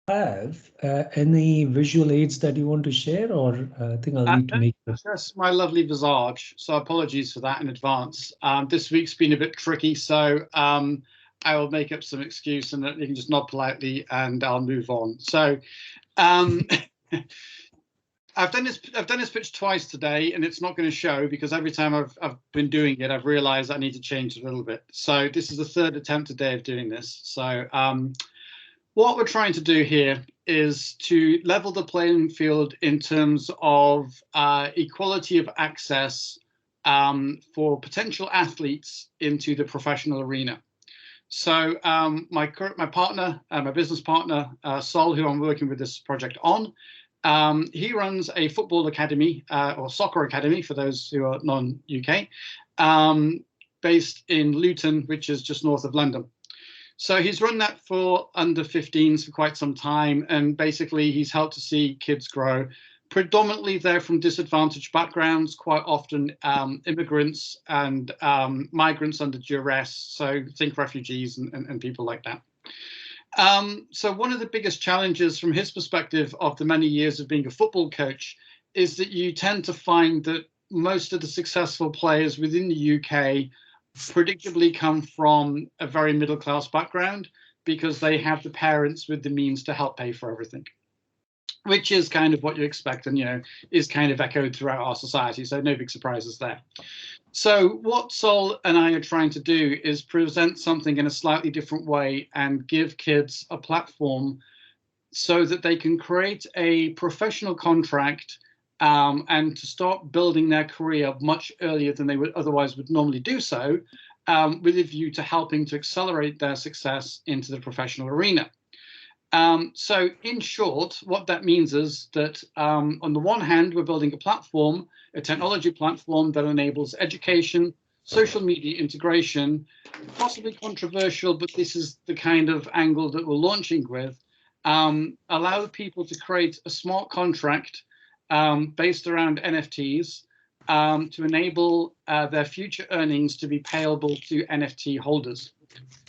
Have any visual aids that you want to share, or I think I'll need to make this. That's my lovely visage. So apologies for that in advance. This week's been a bit tricky, so I will make up some excuse and you can just nod politely and I'll move on. So um, I've done this pitch twice today, and it's not going to show because every time I've been doing it, I've realised I need to change it a little bit. So this is the third attempt today of doing this. So what we're trying to do here is to level the playing field in terms of equality of access for potential athletes into the professional arena. So my partner, my business partner, Sol, who I'm working with this project on, he runs a football academy or soccer academy for those who are non-UK, based in Luton, which is just north of London. So he's run that for under 15s for quite some time, and basically he's helped to see kids grow. Predominantly they're from disadvantaged backgrounds, quite often immigrants and migrants under duress, so think refugees and people like that. So one of the biggest challenges from his perspective of the many years of being a football coach is that you tend to find that most of the successful players within the UK predictably come from a very middle class background because they have the parents with the means to help pay for everything, which is kind of what you expect and, you know, is kind of echoed throughout our society. So no big surprises there. So what Sol and I are trying to do is present something in a slightly different way and give kids a platform so that they can create a professional contract and to start building their career much earlier than they would otherwise would normally do so, with a view to helping to accelerate their success into the professional arena. So in short, what that means is that on the one hand, we're building a platform, a technology platform that enables education, social media integration, possibly controversial, but this is the kind of angle that we're launching with, allow people to create a smart contract based around NFTs to enable their future earnings to be payable to NFT holders.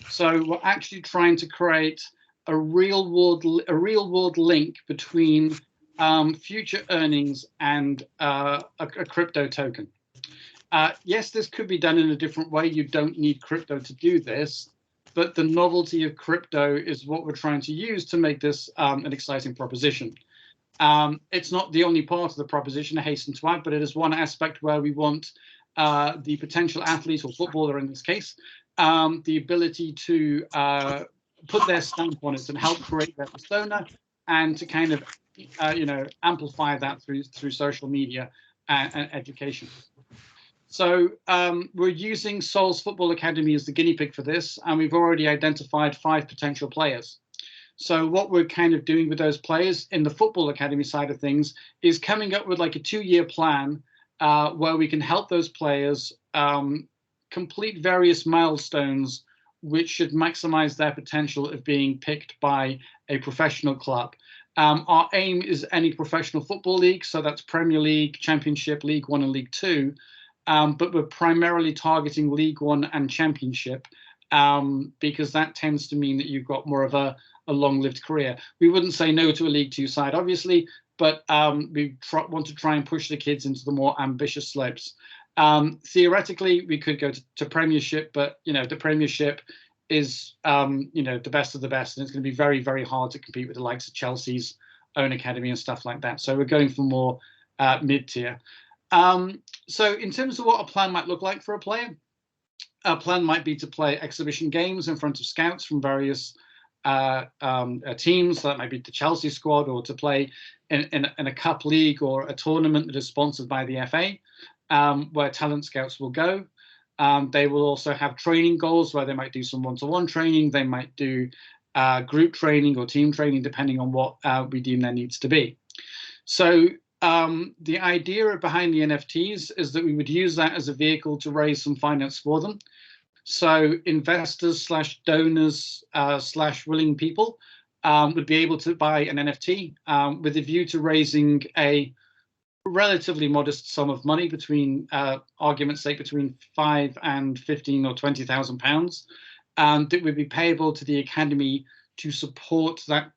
So we're actually trying to create a real world link between future earnings and a crypto token. Yes, this could be done in a different way. You don't need crypto to do this, but the novelty of crypto is what we're trying to use to make this an exciting proposition. It's not the only part of the proposition, I hasten to add, but it is one aspect where we want the potential athlete or footballer in this case, the ability to put their stamp on it and help create their persona and to kind of, amplify that through social media and education. So we're using Sol's Football Academy as the guinea pig for this, and we've already identified 5 potential players. So what we're kind of doing with those players in the Football Academy side of things is coming up with like a 2-year plan where we can help those players complete various milestones which should maximize their potential of being picked by a professional club. Our aim is any professional football league, so that's Premier League, Championship, League One and League Two, but we're primarily targeting League One and Championship because that tends to mean that you've got more of a long-lived career. We wouldn't say no to a League Two side, obviously, but we want to try and push the kids into the more ambitious slopes. Theoretically, we could go to Premiership, but the Premiership is the best of the best, and it's going to be very, very hard to compete with the likes of Chelsea's own academy and stuff like that. So we're going for more mid-tier. So in terms of what a plan might look like for a player, a plan might be to play exhibition games in front of scouts from various teams. So that might be the Chelsea squad, or to play in a cup league or a tournament that is sponsored by the FA, where talent scouts will go. They will also have training goals where they might do some one-to-one training. They might do group training or team training, depending on what we deem there needs to be. So the idea behind the NFTs is that we would use that as a vehicle to raise some finance for them. So investors / donors / willing people would be able to buy an NFT with a view to raising a relatively modest sum of money, between argument's sake, between £5 and £15 or £20,000, that would be payable to the academy to support that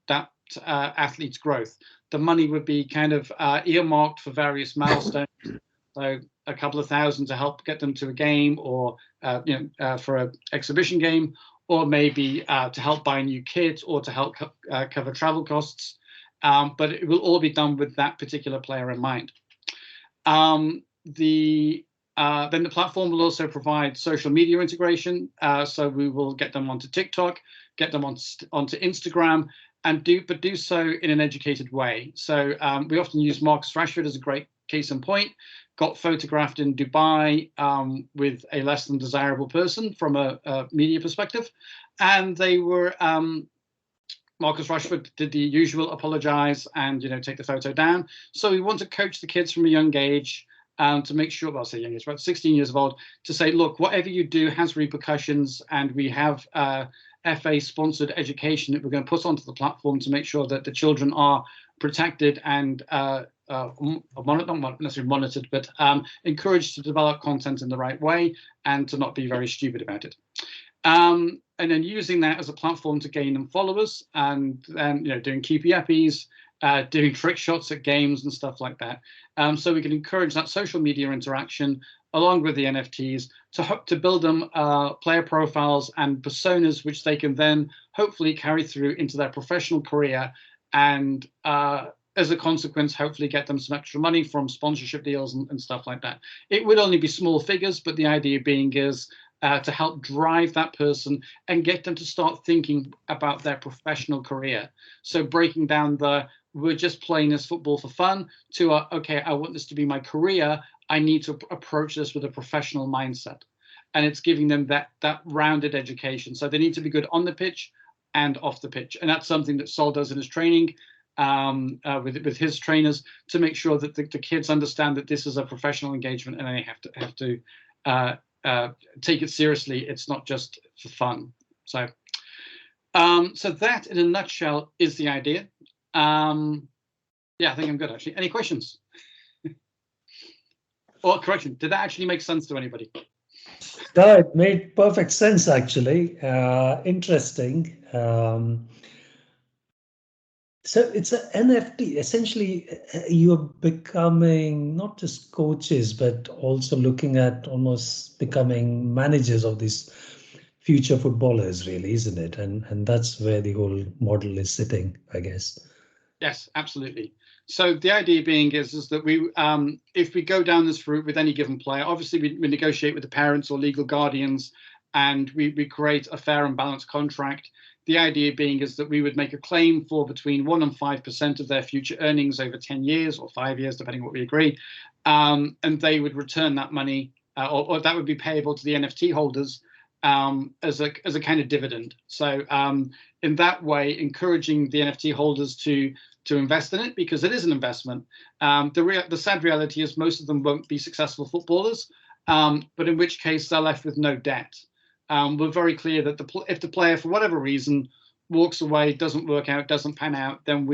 athletes' growth. The money would be kind of earmarked for various milestones. So a couple of thousand to help get them to a game, or for an exhibition game, or maybe to help buy a new kit, or to help cover travel costs. But it will all be done with that particular player in mind. Then the platform will also provide social media integration. So we will get them onto TikTok, get them onto Instagram, and do so in an educated way. So we often use Marcus Rashford as a great case in point. Got photographed in Dubai with a less than desirable person from a media perspective, and they were Marcus Rashford did the usual, apologize and take the photo down. So we want to coach the kids from a young age to make sure, well, I'll say young age, about 16 years of old, to say, look, whatever you do has repercussions, and we have FA-sponsored education that we're going to put onto the platform to make sure that the children are protected and not necessarily monitored, but encouraged to develop content in the right way and to not be very stupid about it. And then using that as a platform to gain them followers, and then doing QPFs, doing trick shots at games and stuff like that. So we can encourage that social media interaction along with the NFTs to build them player profiles and personas, which they can then hopefully carry through into their professional career, and as a consequence, hopefully get them some extra money from sponsorship deals and stuff like that. It would only be small figures, but the idea being is to help drive that person and get them to start thinking about their professional career. So breaking down we're just playing this football for fun to okay, I want this to be my career. I need to approach this with a professional mindset, and it's giving them that rounded education. So they need to be good on the pitch and off the pitch, and that's something that Sol does in his training with his trainers to make sure that the kids understand that this is a professional engagement, and they have to take it seriously. It's not just for fun. So that in a nutshell is the idea. Yeah, I think I'm good, actually. Any questions? Or correction, did that actually make sense to anybody? No, it made perfect sense, actually. Interesting. So it's an NFT. Essentially, you're becoming not just coaches, but also looking at almost becoming managers of these future footballers, really, isn't it? And that's where the whole model is sitting, I guess. Yes, absolutely. So the idea being is that we, if we go down this route with any given player, obviously we negotiate with the parents or legal guardians, and we create a fair and balanced contract. The idea being is that we would make a claim for between 1% and 5% of their future earnings over 10 years or 5 years, depending on what we agree, and they would return that money, or that would be payable to the NFT holders as a kind of dividend. So in that way, encouraging the NFT holders to invest in it, because it is an investment. The sad reality is most of them won't be successful footballers, but in which case they're left with no debt. We're very clear that if the player, for whatever reason, walks away, doesn't work out, doesn't pan out, then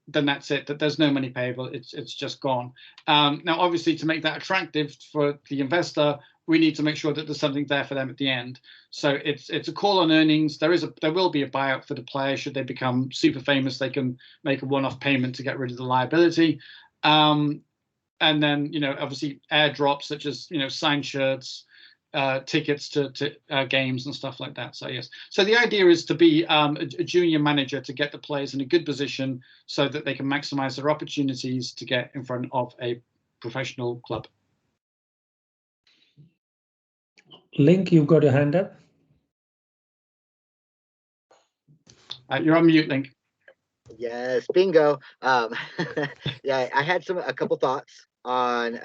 that's it. That there's no money payable. It's just gone. Now, obviously, to make that attractive for the investor, we need to make sure that there's something there for them at the end. So it's a call on earnings. There will be a buyout for the player should they become super famous. They can make a one-off payment to get rid of the liability, and then obviously airdrops such as signed shirts, tickets to games and stuff like that. So yes, so the idea is to be a junior manager to get the players in a good position so that they can maximize their opportunities to get in front of a professional club. Link, you've got your hand up. You're on mute, Link. Yes, bingo. Yeah, I had a couple thoughts on.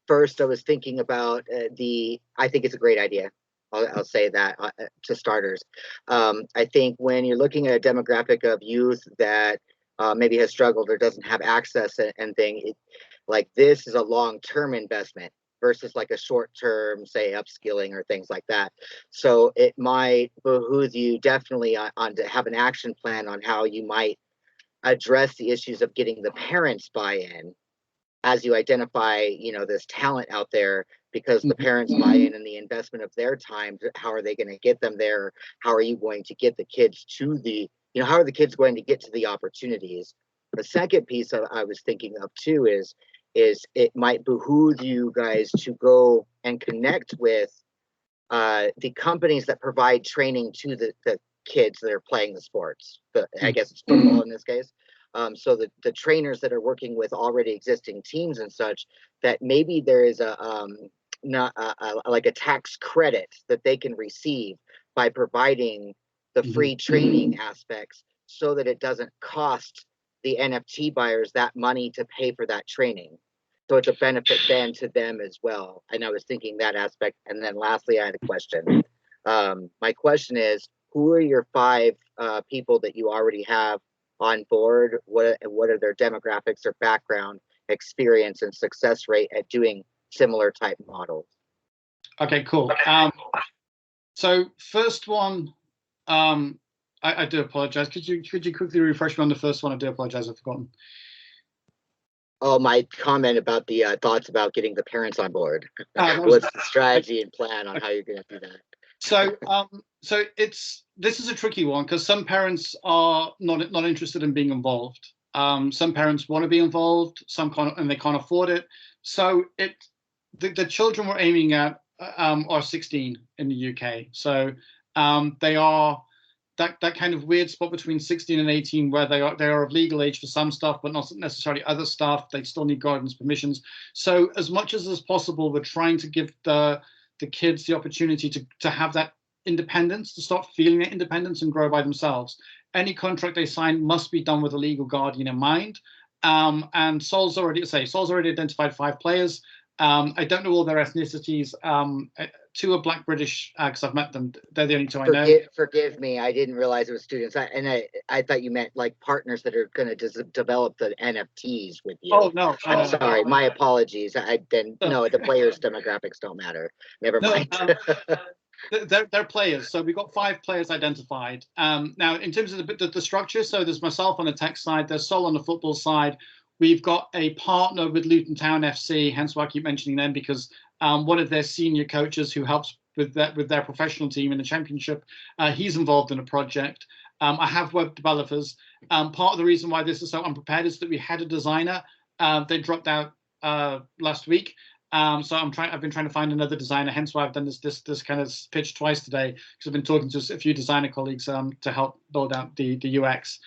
First, I was thinking about I think it's a great idea. I'll say that to starters. I think when you're looking at a demographic of youth that maybe has struggled or doesn't have access and thing, like this is a long-term investment versus like a short-term, say, upskilling or things like that. So it might behoove you definitely on to have an action plan on how you might address the issues of getting the parents buy-in as you identify, this talent out there, because the parents buy in and the investment of their time, how are they going to get them there? How are you going to get the kids to the how are the kids going to get to the opportunities? The second piece I was thinking of too is it might behoove you guys to go and connect with the companies that provide training to the kids that are playing the sports. I guess it's football in this case. So the trainers that are working with already existing teams and such, that maybe there is like a tax credit that they can receive by providing the free training aspects, so that it doesn't cost the NFT buyers that money to pay for that training. So it's a benefit then to them as well. And I was thinking that aspect. And then lastly, I had a question. My question is, who are your 5 people that you already have on board? What are their demographics or background, experience, and success rate at doing similar type models? Okay, cool. So first one, I do apologize. Could you quickly refresh me on the first one? I do apologize, I've forgotten. Oh, my comment about the thoughts about getting the parents on board. What's the strategy and plan on how you're going to do that? So, so this is a tricky one, because some parents are not interested in being involved. Some parents want to be involved, some can't, and they can't afford it. So the children we're aiming at are 16 in the UK. So they are that kind of weird spot between 16 and 18, where they are of legal age for some stuff, but not necessarily other stuff. They still need guardians' permissions. So as much as is possible, we're trying to give the kids the opportunity to have that independence, to start feeling that independence and grow by themselves. Any contract they sign must be done with a legal guardian in mind. And Sol's already identified 5 players. I don't know all their ethnicities. 2 are Black British, because I've met them. They're the only 2 I know. Forgive me, I didn't realize it was students. I thought you meant like partners that are going to develop the NFTs with you. Oh no, I'm sorry, my apologies. No, the players' demographics don't matter. Never mind. They're players. So we've got 5 players identified. Now, in terms of the structure, so there's myself on the tech side, there's Sol on the football side. We've got a partner with Luton Town FC, hence why I keep mentioning them, because one of their senior coaches who helps with their professional team in the championship, he's involved in a project. I have web developers. Part of the reason why this is so unprepared is that we had a designer. They dropped out last week. So I've been trying to find another designer, hence why I've done this kind of pitch twice today, because I've been talking to a few designer colleagues to help build out the UX.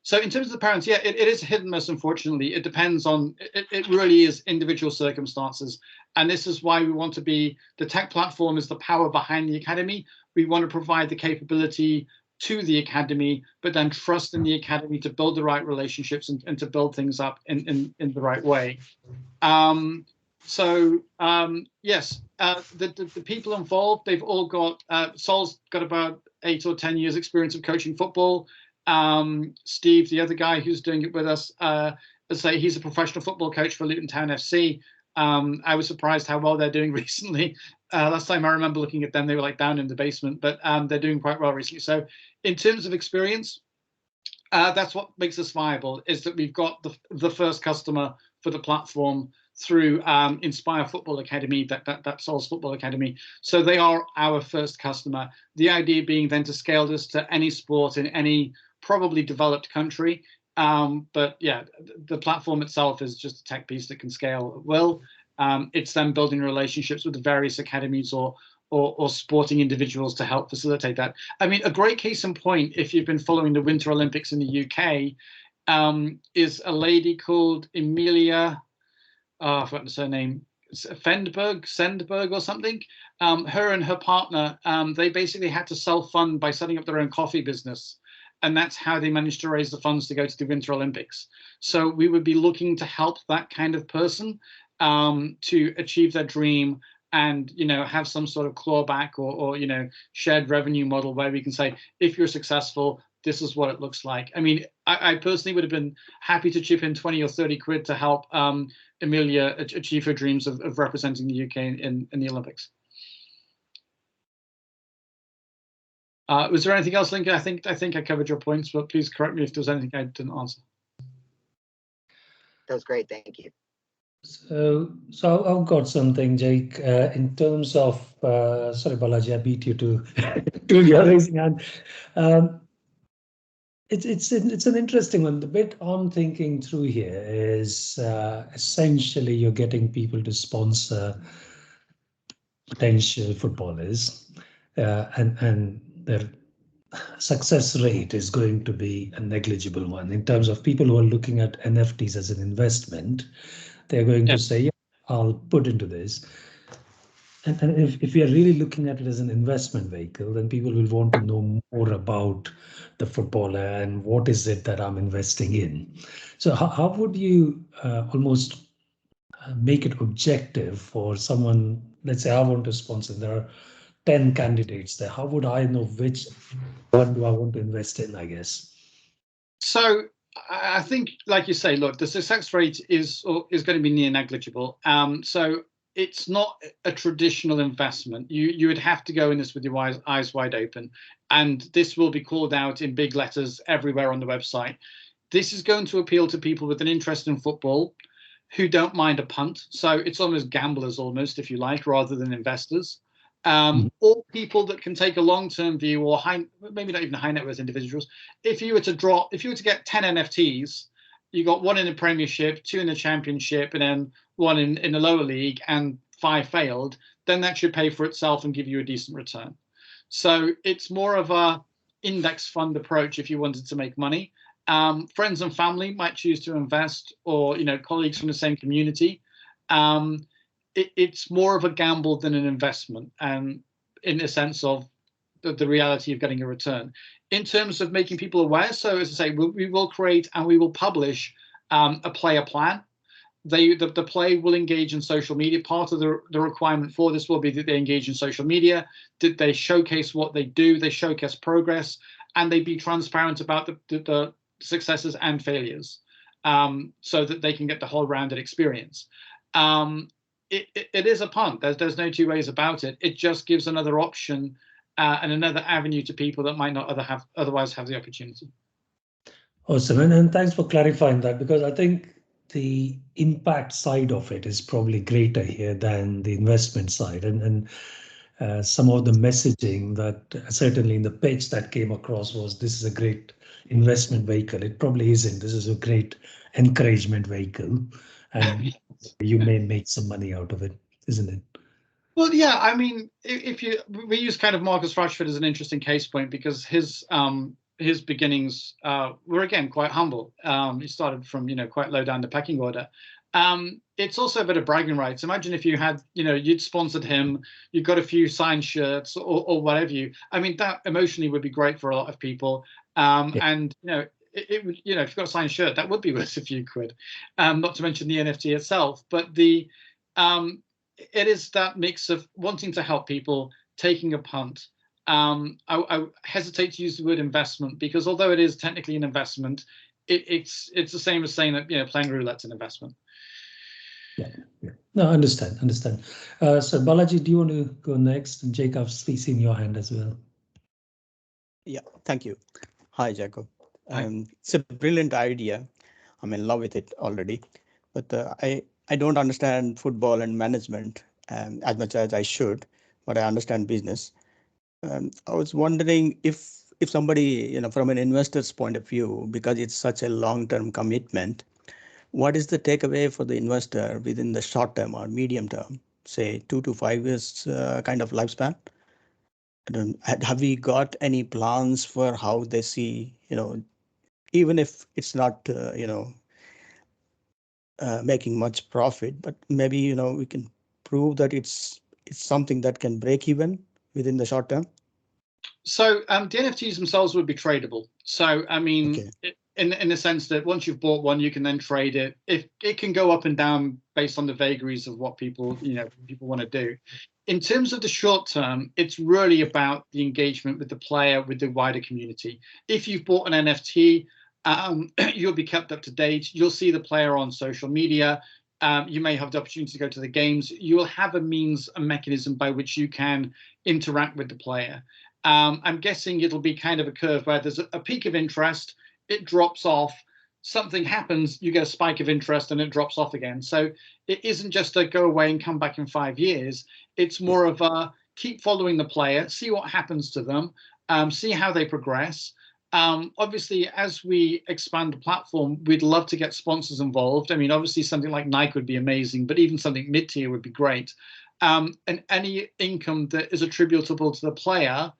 So in terms of the parents, yeah, it is hit and miss, unfortunately. It depends on, it really is individual circumstances. And this is why we want to be, the tech platform is the power behind the academy. We want to provide the capability to the academy, but then trust in the academy to build the right relationships and to build things up in the right way. Yes, the people involved, they've all got, Sol's got about 8 or 10 years experience of coaching football. Steve, the other guy who's doing it with us, as I say, he's a professional football coach for Luton Town FC. I was surprised how well they're doing recently. Last time I remember looking at them, they were like down in the basement, but they're doing quite well recently. So in terms of experience, that's what makes us viable, is that we've got the first customer for the platform through Inspire Football Academy, that Sol's Football Academy. So they are our first customer. The idea being then to scale this to any sport in any probably developed country. But yeah, the platform itself is just a tech piece that can scale at will. It's then building relationships with the various academies or sporting individuals to help facilitate that. I mean, a great case in point, if you've been following the Winter Olympics in the UK, is a lady called Amelia, I've forgotten her name, Sendberg or something. Her and her partner, they basically had to self-fund by setting up their own coffee business. And that's how they managed to raise the funds to go to the Winter Olympics. So we would be looking to help that kind of person to achieve their dream and, you know, have some sort of clawback or you know, shared revenue model where we can say, if you're successful, this is what it looks like. I mean, I personally would have been happy to chip in 20 or 30 quid to help Amelia achieve her dreams of representing the UK in the Olympics. Was there anything else, Lincoln? I think I covered your points, but please correct me if there's anything I didn't answer. That was great, thank you. So I've got something, Jake, in terms of, sorry, Balaji, I beat you to you're raising hand. It's an interesting one. The bit I'm thinking through here is essentially you're getting people to sponsor potential footballers, and their success rate is going to be a negligible one in terms of people who are looking at NFTs as an investment. They're going Yeah. to say, yeah, I'll put into this. And if we are really looking at it as an investment vehicle, then people will want to know more about the footballer and what is it that I'm investing in. So how would you almost make it objective for someone, let's say I want to sponsor, there are 10 candidates there. How would I know which one do I want to invest in, I guess? So I think, like you say, look, the success rate is going to be near negligible. So it's not a traditional investment. You would have to go in this with your eyes wide open, and this will be called out in big letters everywhere on the website. This is going to appeal to people with an interest in football who don't mind a punt. So it's almost gamblers, almost, if you like, rather than investors. Or people that can take a long-term view, or maybe not even high net worth individuals. If you were to get 10 NFTs, you got one in the Premiership, two in the Championship, and then one in the lower league, and 5 failed, then that should pay for itself and give you a decent return. So it's more of a index fund approach if you wanted to make money. Friends and family might choose to invest, or colleagues from the same community. It's more of a gamble than an investment, in the sense of the reality of getting a return. In terms of making people aware, so as I say, we will create and we will publish a player plan. The play will engage in social media. Part of the requirement for this will be that they engage in social media, that they showcase what they do, they showcase progress, and they be transparent about the successes and failures, so that they can get the whole rounded experience. It is a punt. There's no two ways about it. It just gives another option and another avenue to people that might not otherwise have the opportunity. Awesome. And thanks for clarifying that, because I think the impact side of it is probably greater here than the investment side. And some of the messaging that certainly in the pitch that came across was, this is a great investment vehicle. It probably isn't. This is a great encouragement vehicle. And you may make some money out of it, isn't it? Well, yeah, I mean, we use kind of Marcus Rashford as an interesting case point, because his beginnings were, again, quite humble. He started from quite low down the pecking order. It's also a bit of bragging rights. Imagine if you had you'd sponsored him, you got a few signed shirts or whatever I mean, that emotionally would be great for a lot of people. And it would, if you've got a signed shirt, that would be worth a few quid. Not to mention the NFT itself, but it is that mix of wanting to help people, taking a punt. I hesitate to use the word investment, because although it is technically an investment, it's the same as saying that playing roulette's an investment. Yeah. No, understand. So Balaji, do you want to go next? And Jacob, please in your hand as well. Yeah, thank you. Hi, Jacob. Hi. It's a brilliant idea. I'm in love with it already, but I don't understand football and management as much as I should, but I understand business. I was wondering if somebody, from an investor's point of view, because it's such a long-term commitment, what is the takeaway for the investor within the short term or medium term, say 2 to 5 years kind of lifespan? Have we got any plans for how they see, even if it's not, making much profit, but maybe, we can prove that it's something that can break even within the short term? So the NFTs themselves would be tradable. So I mean, Okay. in the sense that once you've bought one, you can then trade it. If it can go up and down based on the vagaries of what people want to do. In terms of the short term, it's really about the engagement with the player, with the wider community. If you've bought an NFT, you'll be kept up to date. You'll see the player on social media. You may have the opportunity to go to the games. You will have a mechanism by which you can interact with the player. I'm guessing it'll be kind of a curve where there's a peak of interest, it drops off, something happens, you get a spike of interest, and it drops off again. So it isn't just a go away and come back in 5 years. It's more of a keep following the player, see what happens to them, see how they progress. Obviously, as we expand the platform, we'd love to get sponsors involved. I mean, obviously, something like Nike would be amazing, but even something mid-tier would be great. And any income that is attributable to the player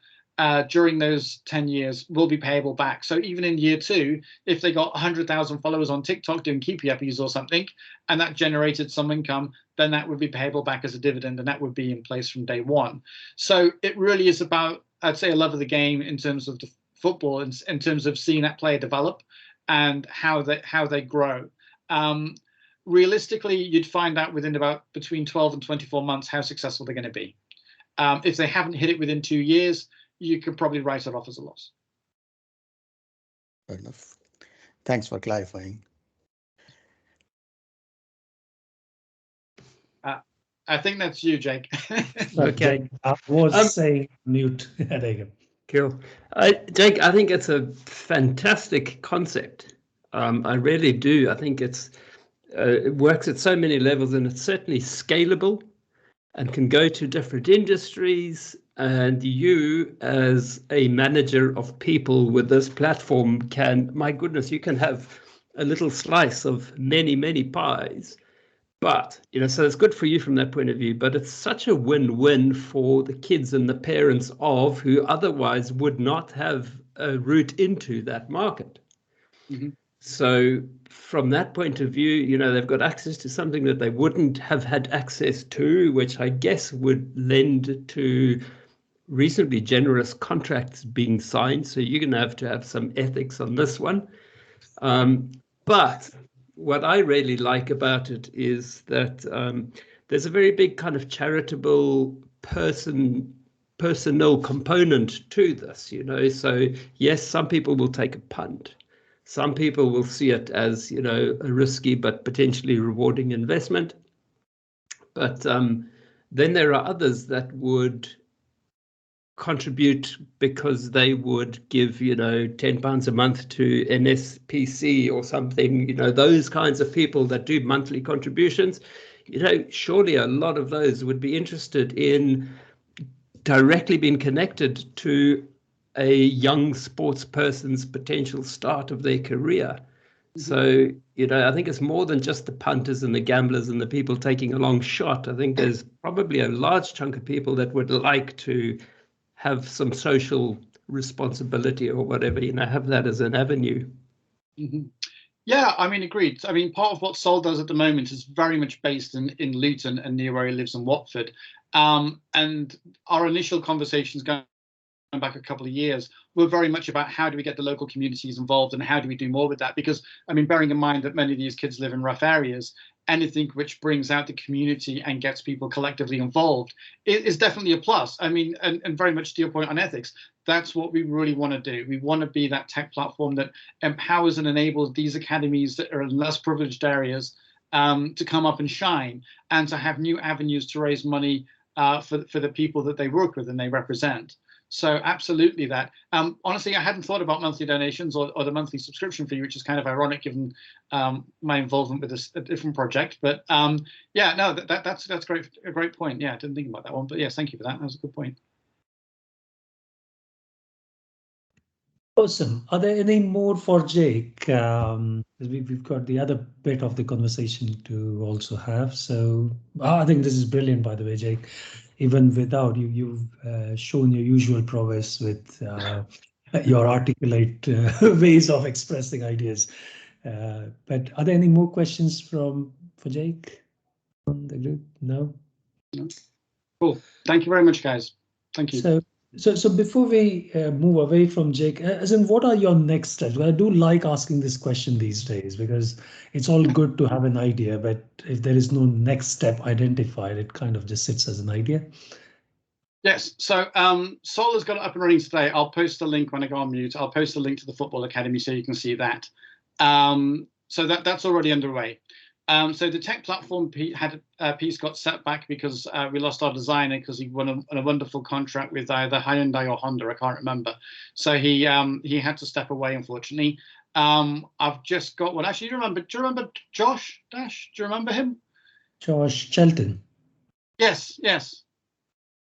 during those 10 years will be payable back. So even in year 2, if they got 100,000 followers on TikTok doing keepy uppies or something, and that generated some income, then that would be payable back as a dividend, and that would be in place from day 1. So it really is about, I'd say, a love of the game in terms of the football, in terms of seeing that player develop and how they grow. Realistically, you'd find out within about between 12 and 24 months how successful they're going to be. If they haven't hit it within 2 years, you could probably write it off as a loss. Fair enough. Thanks for clarifying. I think that's you, Jake. Okay. I was saying mute. There you go. Cool. Jake, I think it's a fantastic concept. I really do. I think it works at so many levels, and it's certainly scalable and can go to different industries. And you, as a manager of people with this platform, can, my goodness, you can have a little slice of many, many pies. But, so it's good for you from that point of view, but it's such a win-win for the kids and the parents of who otherwise would not have a route into that market. Mm-hmm. So from that point of view, they've got access to something that they wouldn't have had access to, which I guess would lend to reasonably generous contracts being signed. So you're going to have some ethics on this one. But what I really like about it is that there's a very big kind of charitable personal component to this, So yes, some people will take a punt. Some people will see it as, a risky but potentially rewarding investment. But then there are others that would contribute because they would give, £10 a month to NSPC or something, those kinds of people that do monthly contributions. Surely a lot of those would be interested in directly being connected to a young sports person's potential start of their career. So, I think it's more than just the punters and the gamblers and the people taking a long shot. I think there's probably a large chunk of people that would like to have some social responsibility or whatever, have that as an avenue. Mm-hmm. Yeah, I mean, agreed. I mean, part of what Sol does at the moment is very much based in Luton and near where he lives in Watford. And our initial conversations going back a couple of years were very much about how do we get the local communities involved and how do we do more with that? Because, I mean, bearing in mind that many of these kids live in rough areas, anything which brings out the community and gets people collectively involved is definitely a plus. I mean, and very much to your point on ethics, that's what we really want to do. We want to be that tech platform that empowers and enables these academies that are in less privileged areas to come up and shine and to have new avenues to raise money for the people that they work with and they represent. So absolutely that. Honestly, I hadn't thought about monthly donations or the monthly subscription fee, which is kind of ironic given my involvement with a different project. But yeah, no, that's great. A great point. Yeah, I didn't think about that one, but yes, thank you for that. That was a good point. Awesome. Are there any more for Jake? We've got the other bit of the conversation to also have. So I think this is brilliant, by the way, Jake. Even without you've shown your usual prowess with your articulate ways of expressing ideas. But are there any more questions for Jake from the group? No? No. Cool. Thank you very much, guys. Thank you. So before we move away from Jake, as in, what are your next steps? I do like asking this question these days because it's all good to have an idea, but if there is no next step identified, it kind of just sits as an idea. Yes. So Sol has got it up and running today. I'll post the link when I go on mute. I'll post the link to the Football Academy so you can see that. So that's already underway. So the tech platform piece got set back because we lost our designer because he won a wonderful contract with either Hyundai or Honda. I can't remember. So he had to step away, unfortunately. I've just got one. Actually, do you remember Josh Dash? Do you remember him? Josh Shelton. Yes.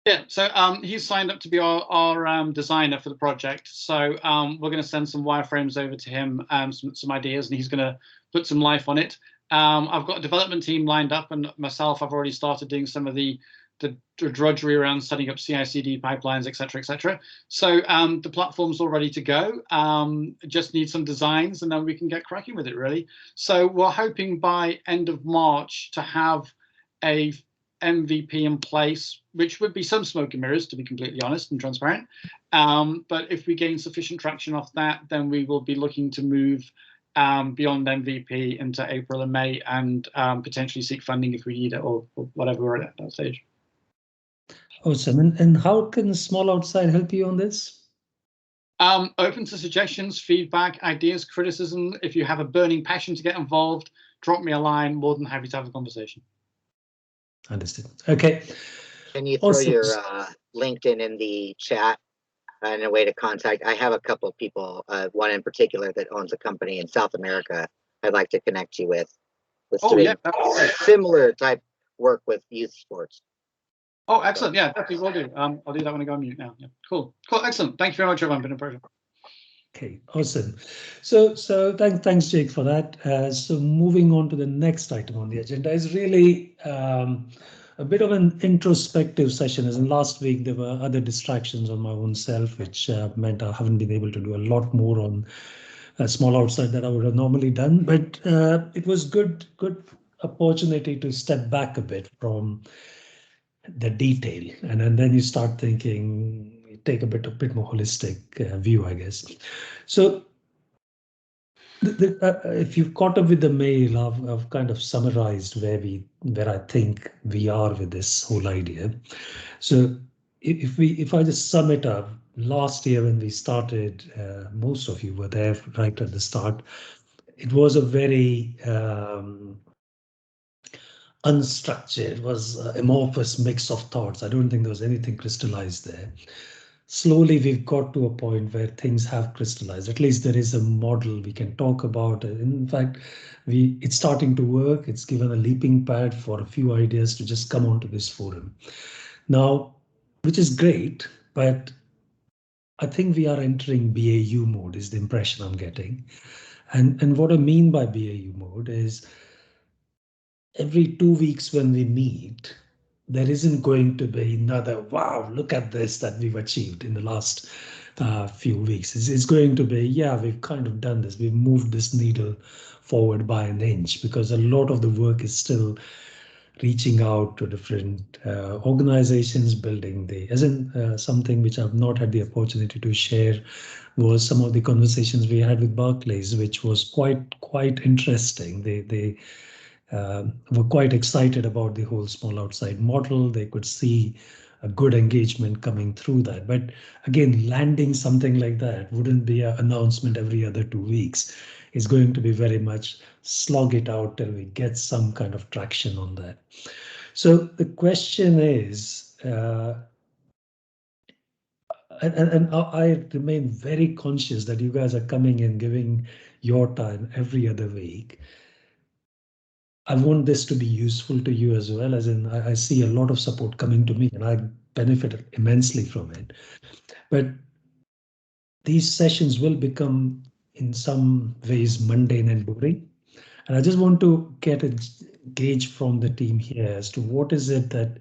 Yeah, so he's signed up to be our designer for the project. So we're going to send some wireframes over to him, some ideas, and he's going to put some life on it. I've got a development team lined up, and myself, I've already started doing some of the drudgery around setting up CI/CD pipelines, et cetera, So the platform's all ready to go. Just need some designs, and then we can get cracking with it, really. So we're hoping by end of March to have a MVP in place, which would be some smoke and mirrors, to be completely honest and transparent. But if we gain sufficient traction off that, then we will be looking to move beyond MVP into April and May, and potentially seek funding if we need it, or whatever we're at that stage. Awesome. And how can Small Outside help you on this? Open to suggestions, feedback, ideas, criticism. If you have a burning passion to get involved, drop me a line. More than happy to have a conversation. Understood. Okay. Can you throw Awesome. your LinkedIn in the chat and a way to contact? I have a couple of people, one in particular that owns a company in South America I'd like to connect you with Oh, yeah, similar type work with youth sports. Oh, excellent. Yeah, definitely will do. I'll do that when I go on mute now. Yeah, cool. Excellent. Thank you very much, everyone. Been a pleasure. Okay, awesome. So thanks, Jake, for that. So moving on to the next item on the agenda is really a bit of an introspective session. As in last week, there were other distractions on my own self, which meant I haven't been able to do a lot more on Small Outside that I would have normally done. But it was good opportunity to step back a bit from the detail, and then you start thinking, you take a bit more holistic view, I guess. So if you've caught up with the mail, I've kind of summarized where I think we are with this whole idea. So if I just sum it up, last year when we started, most of you were there right at the start. It was a very unstructured, it was an amorphous mix of thoughts. I don't think there was anything crystallized there. Slowly, we've got to a point where things have crystallized. At least there is a model we can talk about. In fact, it's starting to work. It's given a leaping pad for a few ideas to just come onto this forum now, which is great. But I think we are entering BAU mode, is the impression I'm getting. And what I mean by BAU mode is every 2 weeks when we meet, there isn't going to be another, wow, look at this that we've achieved in the last few weeks. It's going to be, yeah, we've kind of done this. We've moved this needle forward by an inch, because a lot of the work is still reaching out to different organizations, building as in something which I've not had the opportunity to share was some of the conversations we had with Barclays, which was quite interesting. They were quite excited about the whole Small Outside model. They could see a good engagement coming through that. But again, landing something like that wouldn't be an announcement every other 2 weeks. It's going to be very much slog it out till we get some kind of traction on that. So the question is, and I remain very conscious that you guys are coming and giving your time every other week. I want this to be useful to you as well, as in I see a lot of support coming to me and I benefit immensely from it. But these sessions will become in some ways mundane and boring. And I just want to get a gauge from the team here as to what is it that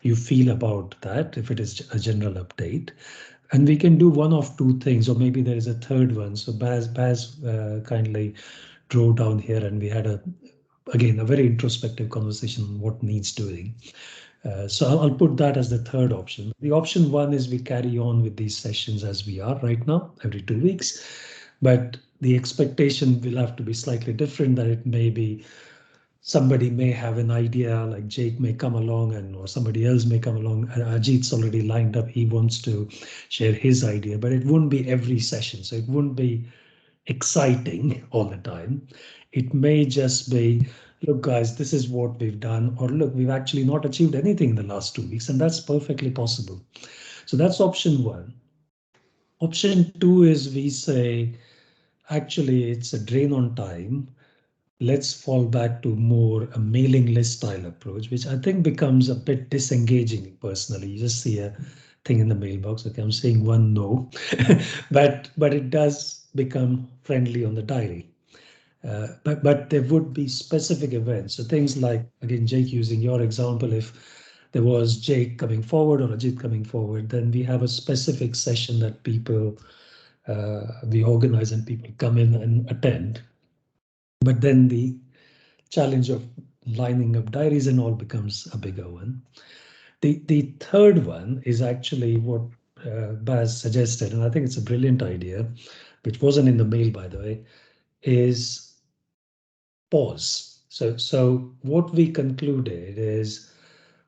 you feel about that, if it is a general update. And we can do one of two things, or maybe there is a third one. So Baz kindly drove down here and we had again, a very introspective conversation on what needs doing. So I'll put that as the third option. The option one is we carry on with these sessions as we are right now, every 2 weeks. But the expectation will have to be slightly different, that it may be somebody may have an idea, like Jake may come along, or somebody else may come along. Ajit's already lined up. He wants to share his idea, but it wouldn't be every session. So it wouldn't be exciting all the time. It may just be, look, guys, this is what we've done, or look, we've actually not achieved anything in the last 2 weeks, and that's perfectly possible. So that's option one. Option two is we say, actually, it's a drain on time. let's fall back to more a mailing list style approach, which I think becomes a bit disengaging personally. You just see a thing in the mailbox. Okay, I'm saying one no, but it does become friendly on the diary. But there would be specific events. So things like, again, Jake, using your example, if there was Jake coming forward or Ajit coming forward, then we have a specific session that people we organize and people come in and attend. But then the challenge of lining up diaries and all becomes a bigger one. The third one is actually what Baz suggested, and I think it's a brilliant idea, which wasn't in the mail, by the way, is pause. So what we concluded is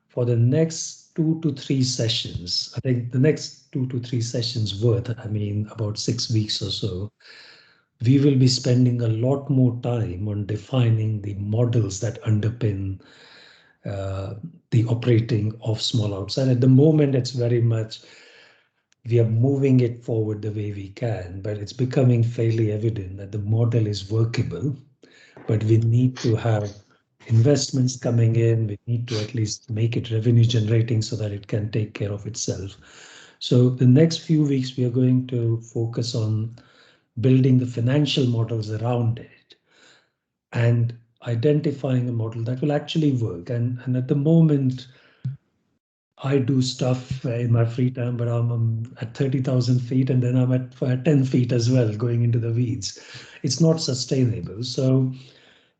for the next 2 to 3 sessions, I think the next 2 to 3 sessions worth, I mean, about 6 weeks or so, we will be spending a lot more time on defining the models that underpin uh, the operating of small outside. At the moment, it's very much we are moving it forward the way we can, but it's becoming fairly evident that the model is workable, but we need to have investments coming in. We need to at least make it revenue generating so that it can take care of itself. So the next few weeks, we are going to focus on building the financial models around it and identifying a model that will actually work. And at the moment, I do stuff in my free time, but I'm at 30,000 feet and then I'm at 10 feet as well, going into the weeds. It's not sustainable. So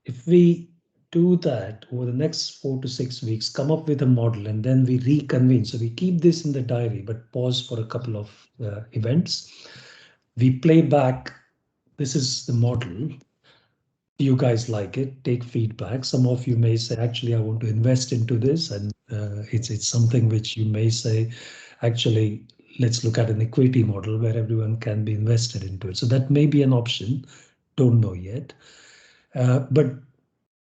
if we do that over the next 4 to 6 weeks, come up with a model and then we reconvene. So we keep this in the diary, but pause for a couple of events. We play back. This is the model. You guys like it, take feedback. Some of you may say, actually, I want to invest into this. And it's something which you may say, actually, let's look at an equity model where everyone can be invested into it. So that may be an option. Don't know yet. But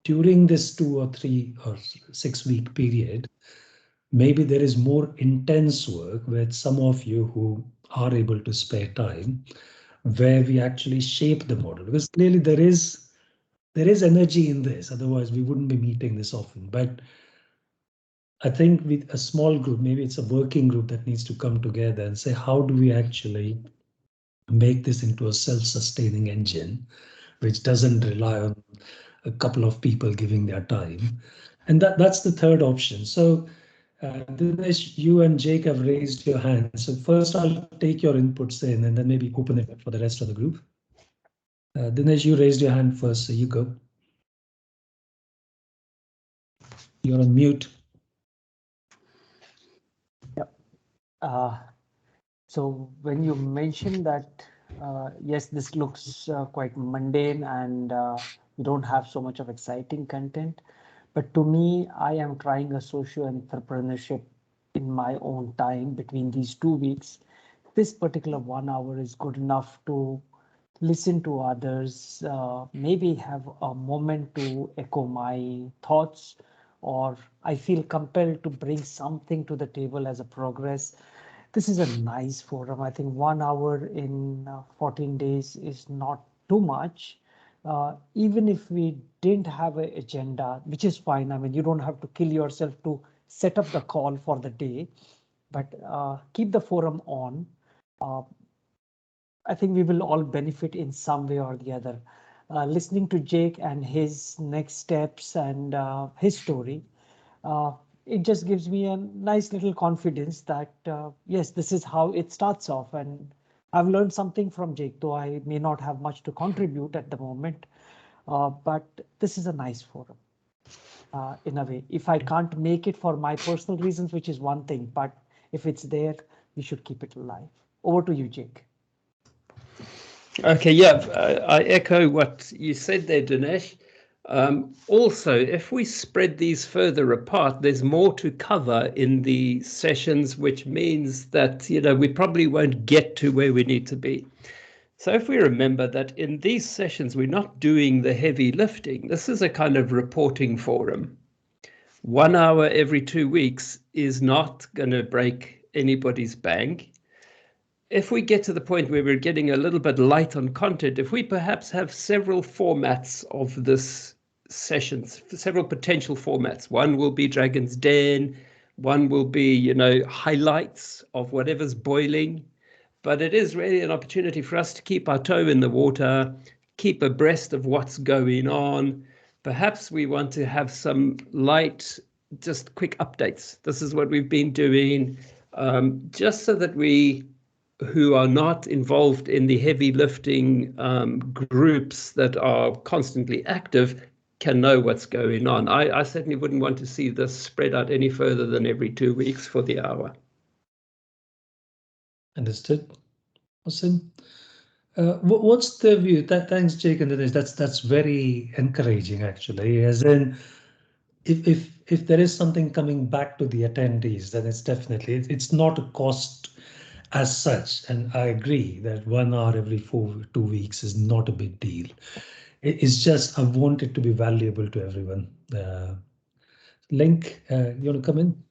during this 2 or 3 or 6 week period, maybe there is more intense work with some of you who are able to spare time, where we actually shape the model. Because clearly there is energy in this, otherwise we wouldn't be meeting this often. But I think with a small group, maybe it's a working group that needs to come together and say, how do we actually make this into a self-sustaining engine, which doesn't rely on a couple of people giving their time? And that's the third option. So Dinesh, you and Jake have raised your hands. So first I'll take your inputs in and then maybe open it up for the rest of the group. Dinesh, you raised your hand first, so you go. You're on mute. So when you mentioned that, yes, this looks quite mundane and we don't have so much of exciting content. But to me, I am trying a social entrepreneurship in my own time between these 2 weeks. This particular 1 hour is good enough to listen to others, maybe have a moment to echo my thoughts, or I feel compelled to bring something to the table as a progress. This is a nice forum. I think 1 hour in 14 days is not too much. Even if we didn't have an agenda, which is fine. I mean, you don't have to kill yourself to set up the call for the day, but keep the forum on. I think we will all benefit in some way or the other. Listening to Jake and his next steps and his story, it just gives me a nice little confidence that, yes, this is how it starts off. And I've learned something from Jake, though I may not have much to contribute at the moment. But this is a nice forum in a way. If I can't make it for my personal reasons, which is one thing, but if it's there, we should keep it alive. Over to you, Jake. Okay, yeah, I echo what you said there, Dinesh. Also, if we spread these further apart, there's more to cover in the sessions, which means that, we probably won't get to where we need to be. So if we remember that in these sessions, we're not doing the heavy lifting. This is a kind of reporting forum. 1 hour every 2 weeks is not going to break anybody's bank. If we get to the point where we're getting a little bit light on content, if we perhaps have several formats of this sessions, several potential formats. One will be Dragon's Den, one will be, you know, highlights of whatever's boiling. But it is really an opportunity for us to keep our toe in the water, keep abreast of what's going on. Perhaps we want to have some light, just quick updates. This is what we've been doing, just so that we, who are not involved in the heavy lifting groups that are constantly active, can know what's going on. I certainly wouldn't want to see this spread out any further than every 2 weeks for the hour. Understood. Awesome. What's the view? Thanks, Jake and Dinesh. That's very encouraging, actually. As in, if there is something coming back to the attendees, then it's definitely it's not a cost as such. And I agree that 1 hour every 2 weeks is not a big deal. It's just I want it to be valuable to everyone. Link, you want to come in?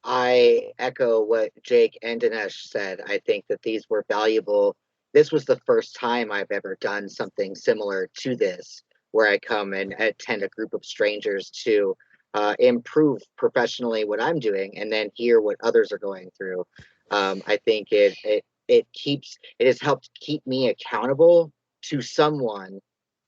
I echo what Jake and Dinesh said. I think that these were valuable. This was the first time I've ever done something similar to this, where I come and attend a group of strangers to improve professionally what I'm doing and then hear what others are going through. I think it has helped keep me accountable to someone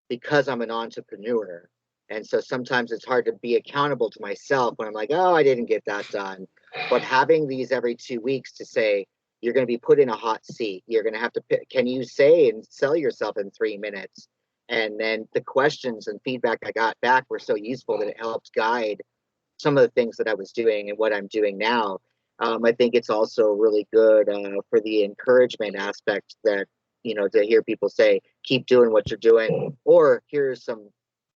because I'm an entrepreneur. And so sometimes it's hard to be accountable to myself when I'm like, oh, I didn't get that done. But having these every 2 weeks to say, you're going to be put in a hot seat. You're going to have to pick, can you say and sell yourself in 3 minutes? And then the questions and feedback I got back were so useful that it helped guide some of the things that I was doing and what I'm doing now. I think it's also really good for the encouragement aspect that, you know, to hear people say, keep doing what you're doing, or here's some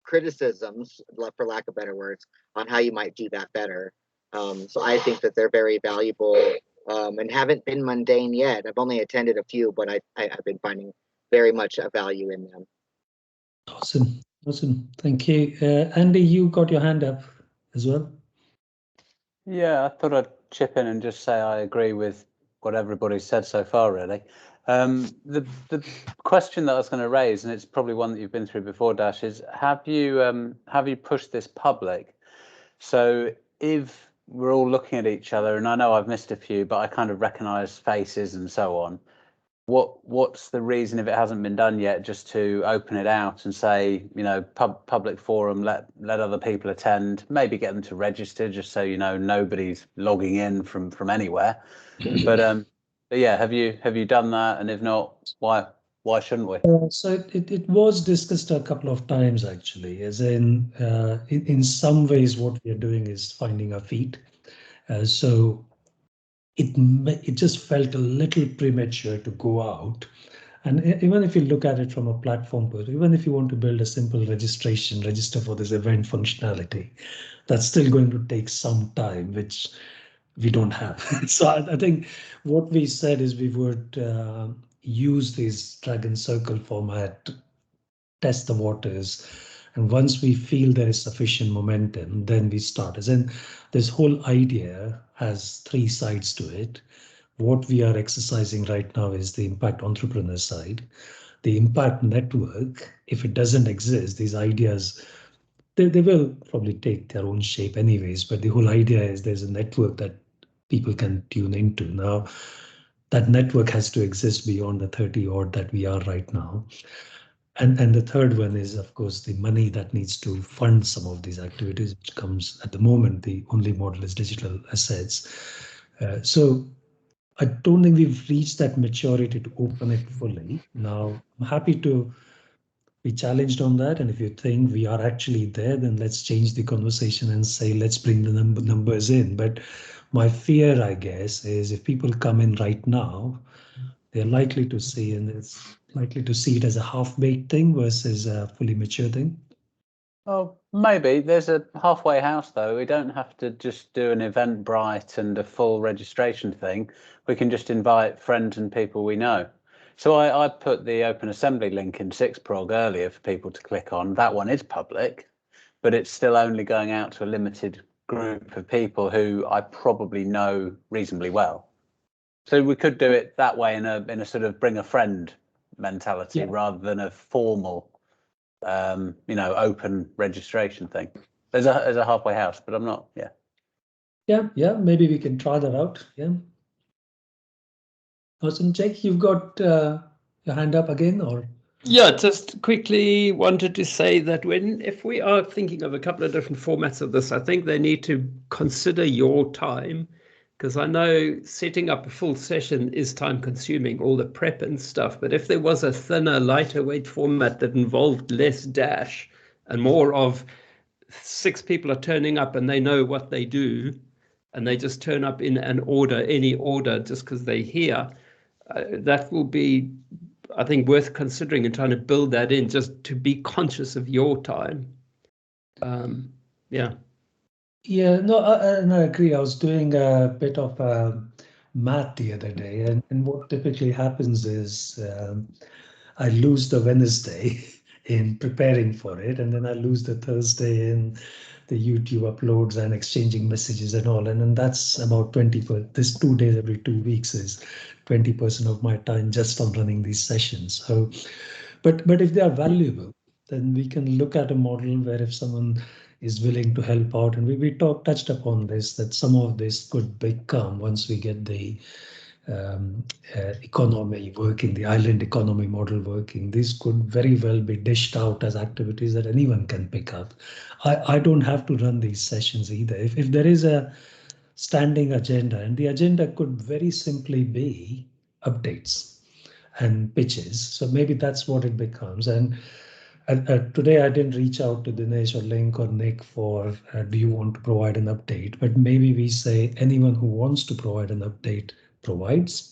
criticisms, for lack of better words, on how you might do that better. So I think that they're very valuable and haven't been mundane yet. I've only attended a few, but I've been finding very much a value in them. Awesome. Awesome. Thank you. Andy, you got your hand up as well. Yeah, I thought I'd chip in and just say I agree with what everybody's said so far, really. The question that I was going to raise, and it's probably one that you've been through before, Dash, is have you pushed this public? So if we're all looking at each other, and I know I've missed a few, but I kind of recognise faces and so on. What's the reason, if it hasn't been done yet, just to open it out and say, you know, public forum, let other people attend, maybe get them to register, just so you know nobody's logging in from anywhere. But yeah, have you done that? And if not, why shouldn't we? So it was discussed a couple of times, actually, as in some ways what we are doing is finding our feet. So it just felt a little premature to go out. And even if you look at it from a platform perspective, even if you want to build a simple register for this event functionality, that's still going to take some time, which we don't have. So I think what we said is we would use this Dragon Circle format, test the waters, and once we feel there is sufficient momentum, then we start. As in, this whole idea has 3 sides to it. What we are exercising right now is the impact entrepreneur side. The impact network, if it doesn't exist, these ideas, they will probably take their own shape anyways, but the whole idea is there's a network that people can tune into. Now, that network has to exist beyond the 30 odd that we are right now. And the third one is, of course, the money that needs to fund some of these activities, which comes at the moment, the only model is digital assets. So I don't think we've reached that maturity to open it fully. Now, I'm happy to be challenged on that. And if you think we are actually there, then let's change the conversation and say, let's bring the numbers in. But my fear, I guess, is if people come in right now, they're likely to see, and it's likely to see it as a half-baked thing versus a fully mature thing. Oh, maybe there's a halfway house though. We don't have to just do an Eventbrite and a full registration thing. We can just invite friends and people we know. So I put the Open Assembly link in 6prog earlier for people to click on. That one is public, but it's still only going out to a limited group of people who I probably know reasonably well. So we could do it that way in a sort of bring a friend mentality rather than a formal open registration thing. There's a halfway house, but I'm not. Yeah. Maybe we can try that out. Yeah. Awesome, Jake. You've got your hand up again, or? Yeah, just quickly wanted to say that if we are thinking of a couple of different formats of this, I think they need to consider your time, because I know setting up a full session is time consuming, all the prep and stuff. But if there was a thinner, lighter weight format that involved less dash and more of 6 people are turning up and they know what they do, and they just turn up in any order just because they're here, that will be, I think, worth considering and trying to build that in, just to be conscious of your time. Yeah. Yeah, no, and I agree. I was doing a bit of math the other day, and what typically happens is I lose the Wednesday in preparing for it, and then I lose the Thursday in the YouTube uploads and exchanging messages and all. And then that's about 20%. This 2 days every 2 weeks is 20% of my time just on running these sessions. So, but if they are valuable, then we can look at a model where if someone is willing to help out, and we touched upon this, that some of this could become, once we get the economy working, the island economy model working, these could very well be dished out as activities that anyone can pick up. I don't have to run these sessions either. If there is a standing agenda, and the agenda could very simply be updates and pitches, so maybe that's what it becomes. And today I didn't reach out to Dinesh or Link or Nick for do you want to provide an update, but maybe we say anyone who wants to provide an update provides.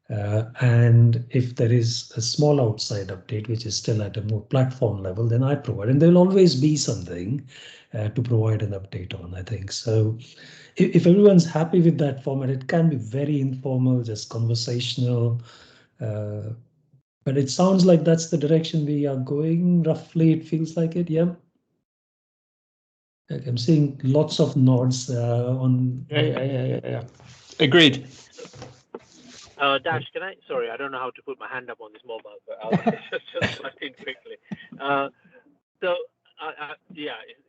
And if there is a small outside update, which is still at a more platform level, then I provide. And there'll always be something to provide an update on, I think. So if everyone's happy with that format, it can be very informal, just conversational. But it sounds like that's the direction we are going. Roughly, it feels like it. Yeah. I'm seeing lots of nods on. Yeah. Agreed. Dash, sorry, I don't know how to put my hand up on this mobile, but I'll just butt in quickly.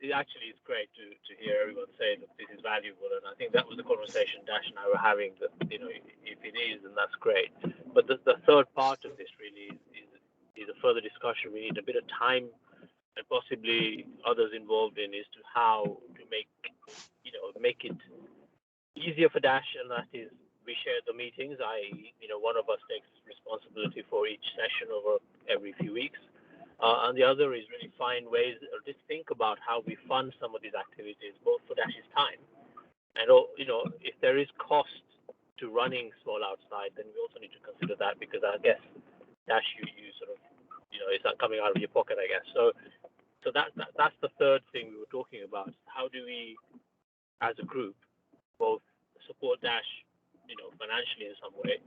It actually is great to hear everyone say that this is valuable, and I think that was the conversation Dash and I were having, that, if it is, then that's great. But the third part of this really is a further discussion we need a bit of time, and possibly others involved in, is to how to make it easier for Dash, and that is, we share the meetings. One of us takes responsibility for each session over every few weeks, and the other is really find ways, or just think about how we fund some of these activities, both for Dash's time and if there is cost to running small outside, then we also need to consider that, because I guess Dash, you sort of, it's not coming out of your pocket, I guess. So that's the third thing we were talking about. How do we, as a group, both support Dash, financially in some way,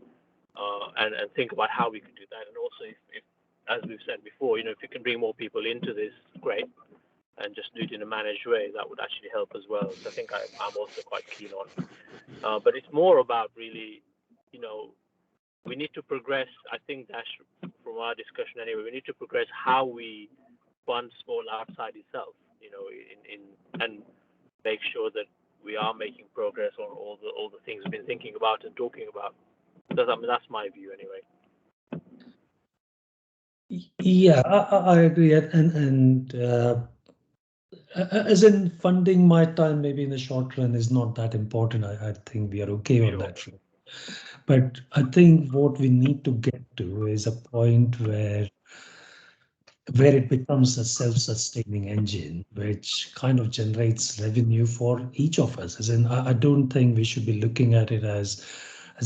and think about how we can do that, and also if as we've said before, if you can bring more people into this, great, and just do it in a managed way, that would actually help as well. So I think I'm also quite keen on. But it's more about really, we need to progress. I think Dash, from our discussion anyway, we need to progress how we fund small outside itself, and make sure that we are making progress on all the things we've been thinking about and talking about. That's my view anyway. Yeah, I agree, and as in funding my time, maybe in the short run is not that important. I think we are okay on that front. But I think what we need to get to is a point where it becomes a self-sustaining engine, which kind of generates revenue for each of us. As in, I don't think we should be looking at it as